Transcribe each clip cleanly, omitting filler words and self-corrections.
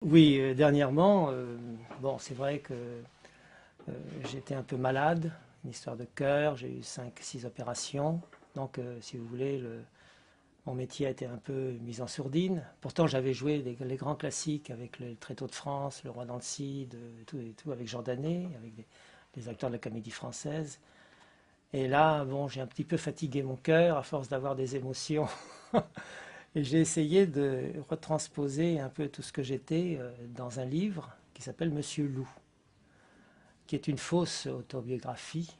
Oui, dernièrement, bon, c'est vrai que j'étais un peu malade, une histoire de cœur, j'ai eu 5, 6 opérations. Donc, si vous voulez, mon métier a été un peu mis en sourdine. Pourtant, j'avais joué les grands classiques avec le Tréteau de France, Le Roi dans le Cid, et tout, avec Jordané, avec des acteurs de la comédie française. Et là, bon, j'ai un petit peu fatigué mon cœur à force d'avoir des émotions. Et j'ai essayé de retransposer un peu tout ce que j'étais dans un livre qui s'appelle Monsieur Loup, qui est une fausse autobiographie.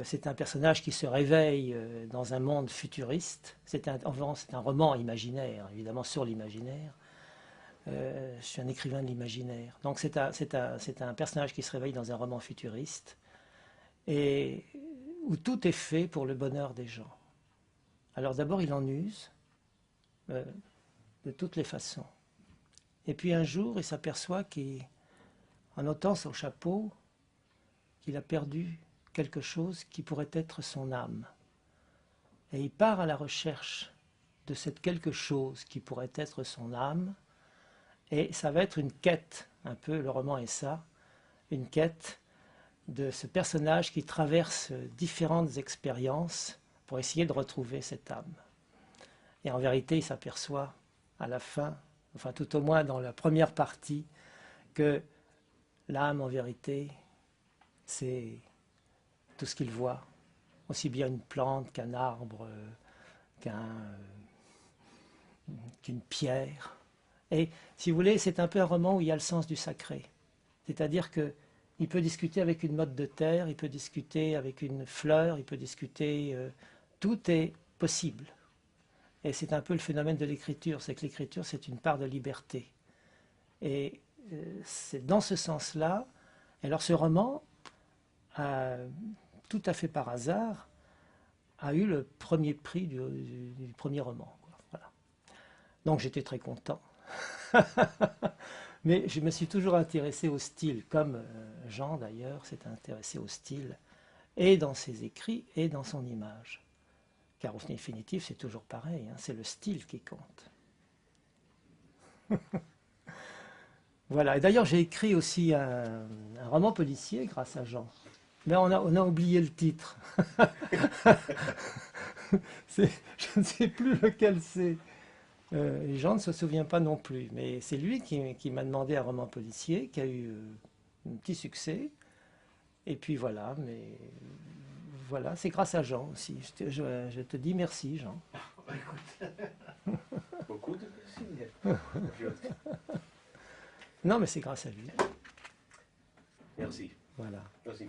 C'est un personnage qui se réveille dans un monde futuriste. C'est un roman imaginaire, évidemment sur l'imaginaire. Je suis un écrivain de l'imaginaire. Donc c'est un personnage qui se réveille dans un roman futuriste et où tout est fait pour le bonheur des gens. Alors d'abord il en use euh, de toutes les façons. Et puis un jour il s'aperçoit qu'en ôtant son chapeau, qu'il a perdu quelque chose qui pourrait être son âme. Et il part à la recherche de cette quelque chose qui pourrait être son âme, et ça va être une quête, un peu, le roman est ça, une quête de ce personnage qui traverse différentes expériences pour essayer de retrouver cette âme. Et en vérité, il s'aperçoit à la fin, enfin tout au moins dans la première partie, que l'âme, en vérité, c'est tout ce qu'il voit, aussi bien une plante qu'un arbre, qu'une pierre. Et si vous voulez, c'est un peu un roman où il y a le sens du sacré. C'est-à-dire que il peut discuter avec une motte de terre, il peut discuter avec une fleur, il peut discuter. Tout est possible. Et c'est un peu le phénomène de l'écriture, c'est que l'écriture, c'est une part de liberté. Et c'est dans ce sens-là. Alors ce roman, a, tout à fait par hasard, a eu le premier prix du premier roman. Quoi. Voilà. Donc j'étais très content. Mais je me suis toujours intéressé au style, comme Jean d'ailleurs s'est intéressé au style, et dans ses écrits et dans son image. Car au définitif, c'est toujours pareil, hein, c'est le style qui compte. Voilà, et d'ailleurs j'ai écrit aussi un roman policier grâce à Jean. Mais on a oublié le titre. Je ne sais plus lequel c'est. Et Jean ne se souvient pas non plus. Mais c'est lui qui m'a demandé un roman policier qui a eu un petit succès. Et puis voilà, mais voilà, c'est grâce à Jean aussi. Je te dis merci, Jean. Beaucoup de signes. Non, mais c'est grâce à lui. Merci. Voilà. Merci.